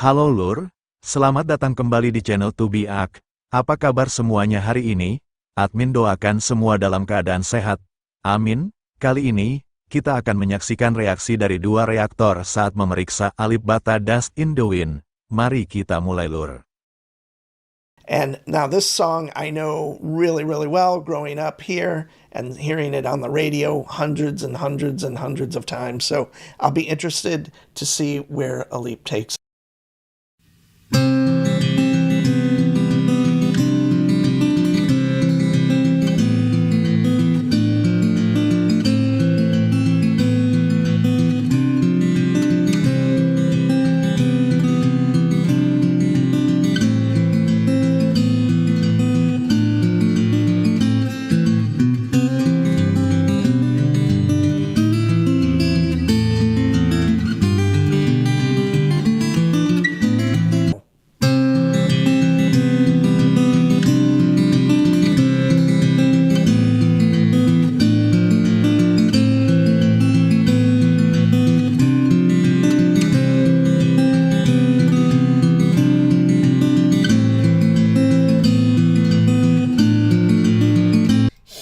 Halo Lur, selamat datang kembali di channel Tubiak. Apa kabar semuanya hari ini? Admin doakan semua dalam keadaan sehat. Amin. Kali ini, kita akan menyaksikan reaksi dari dua reaktor saat memeriksa Alip Ba Ta Dust in the Wind. Mari kita mulai Lur. And now this song I know really, really well growing up here and hearing it on the radio hundreds and hundreds and hundreds of times. So I'll be interested to see where Alip takes.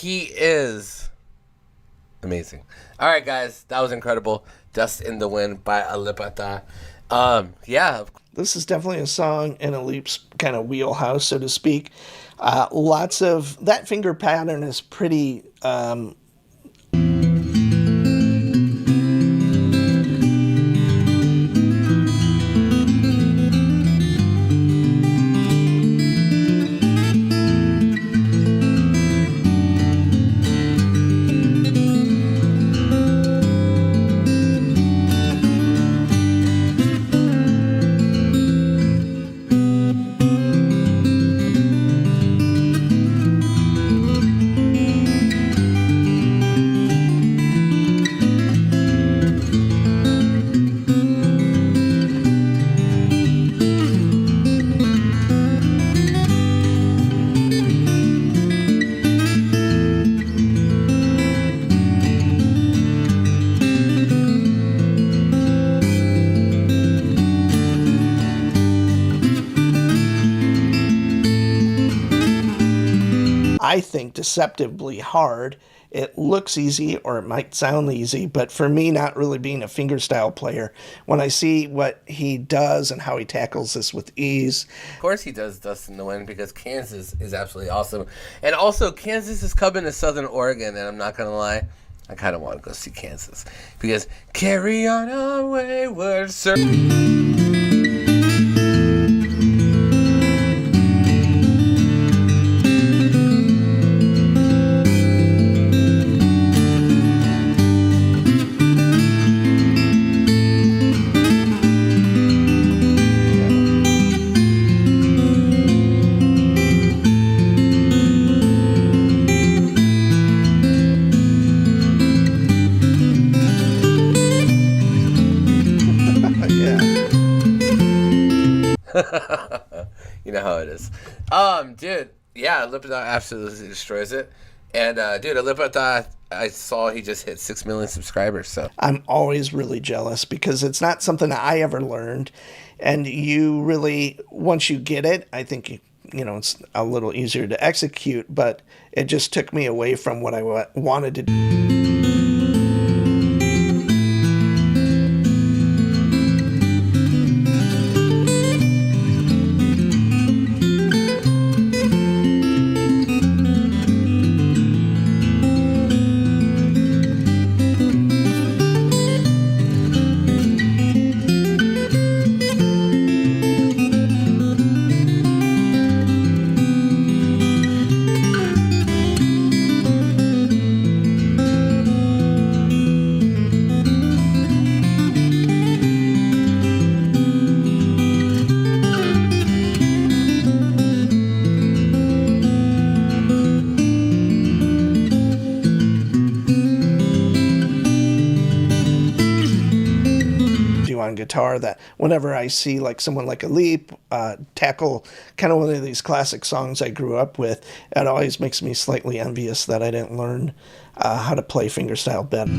He is amazing. All right, guys, that was incredible. Dust in the Wind by Alip Ba Ta. Yeah. This is definitely a song in Alip's kind of wheelhouse, so to speak. Lots of that finger pattern is pretty. I think deceptively hard. It looks easy, or it might sound easy, but for me, not really being a fingerstyle player, when I see what he does and how he tackles this with ease. Of course he does Dust in the Wind because Kansas is absolutely awesome. And also, Kansas is coming to Southern Oregon, and I'm not going to lie, I kind of want to go see Kansas. Because carry on our wayward sir. You know how it is. Dude, yeah, Alip Ba Ta absolutely destroys it. And, dude, Alip Ba Ta, I saw he just hit 6 million subscribers, so. I'm always really jealous because it's not something that I ever learned. And you really, once you get it, I think, you know, it's a little easier to execute, but it just took me away from what I wanted to do. On guitar, that whenever I see like someone like Alip tackle kind of one of these classic songs I grew up with, it always makes me slightly envious that I didn't learn how to play fingerstyle better.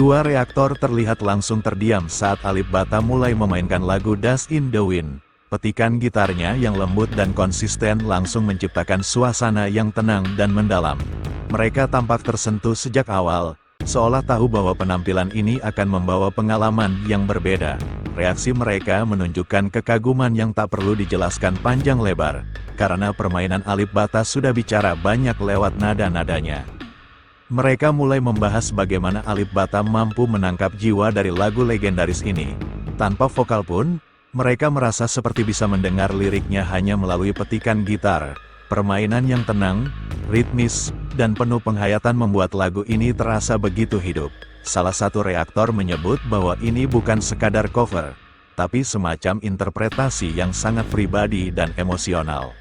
Kedua reaktor terlihat langsung terdiam saat Alip Ba Ta mulai memainkan lagu Dust in the Wind. Petikan gitarnya yang lembut dan konsisten langsung menciptakan suasana yang tenang dan mendalam. Mereka tampak tersentuh sejak awal, seolah tahu bahwa penampilan ini akan membawa pengalaman yang berbeda. Reaksi mereka menunjukkan kekaguman yang tak perlu dijelaskan panjang lebar, karena permainan Alip Ba Ta sudah bicara banyak lewat nada-nadanya. Mereka mulai membahas bagaimana Alip Ba Ta mampu menangkap jiwa dari lagu legendaris ini. Tanpa vokal pun, mereka merasa seperti bisa mendengar liriknya hanya melalui petikan gitar. Permainan yang tenang, ritmis, dan penuh penghayatan membuat lagu ini terasa begitu hidup. Salah satu reaktor menyebut bahwa ini bukan sekadar cover, tapi semacam interpretasi yang sangat pribadi dan emosional.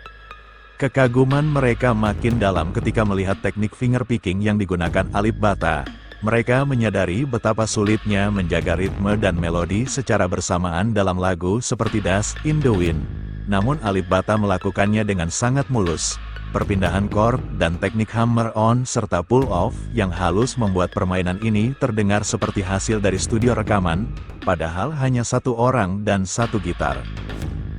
Kekaguman mereka makin dalam ketika melihat teknik fingerpicking yang digunakan Alip Ba Ta. Mereka menyadari betapa sulitnya menjaga ritme dan melodi secara bersamaan dalam lagu seperti Dust in the Wind. Namun Alip Ba Ta melakukannya dengan sangat mulus. Perpindahan chord dan teknik hammer-on serta pull-off yang halus membuat permainan ini terdengar seperti hasil dari studio rekaman, padahal hanya satu orang dan satu gitar.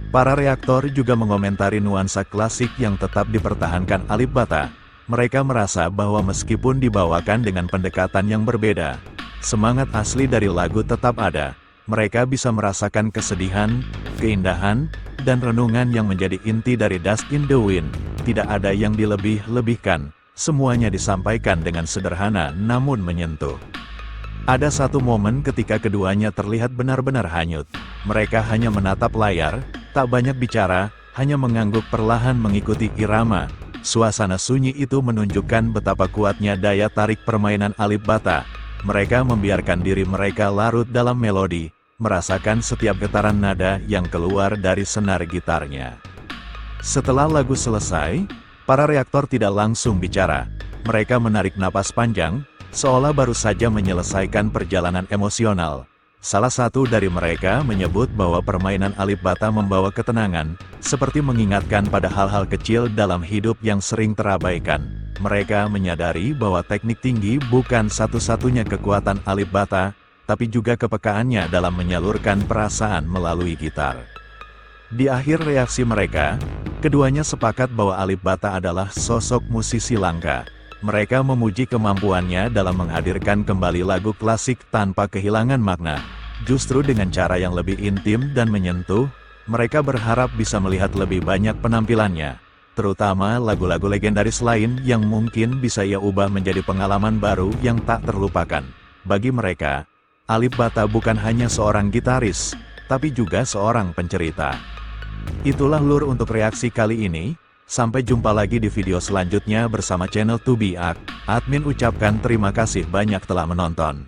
Para reaktor juga mengomentari nuansa klasik yang tetap dipertahankan Alip Ba Ta. Mereka merasa bahwa meskipun dibawakan dengan pendekatan yang berbeda, semangat asli dari lagu tetap ada. Mereka bisa merasakan kesedihan, keindahan, dan renungan yang menjadi inti dari Dust in the Wind. Tidak ada yang dilebih-lebihkan, semuanya disampaikan dengan sederhana namun menyentuh. Ada satu momen ketika keduanya terlihat benar-benar hanyut. Mereka hanya menatap layar, tak banyak bicara, hanya mengangguk perlahan mengikuti irama. Suasana sunyi itu menunjukkan betapa kuatnya daya tarik permainan Alip Ba Ta. Mereka membiarkan diri mereka larut dalam melodi, merasakan setiap getaran nada yang keluar dari senar gitarnya. Setelah lagu selesai, para reaktor tidak langsung bicara. Mereka menarik napas panjang, seolah baru saja menyelesaikan perjalanan emosional. Salah satu dari mereka menyebut bahwa permainan Alip Ba Ta membawa ketenangan, seperti mengingatkan pada hal-hal kecil dalam hidup yang sering terabaikan. Mereka menyadari bahwa teknik tinggi bukan satu-satunya kekuatan Alip Ba Ta, tapi juga kepekaannya dalam menyalurkan perasaan melalui gitar. Di akhir reaksi mereka, keduanya sepakat bahwa Alip Ba Ta adalah sosok musisi langka. Mereka memuji kemampuannya dalam menghadirkan kembali lagu klasik tanpa kehilangan makna. Justru dengan cara yang lebih intim dan menyentuh, mereka berharap bisa melihat lebih banyak penampilannya, terutama lagu-lagu legendaris lain yang mungkin bisa ia ubah menjadi pengalaman baru yang tak terlupakan. Bagi mereka, Alip Ba Ta bukan hanya seorang gitaris, tapi juga seorang pencerita. Itulah lur untuk reaksi kali ini. Sampai jumpa lagi di video selanjutnya bersama channel 2BAC. Admin ucapkan terima kasih banyak telah menonton.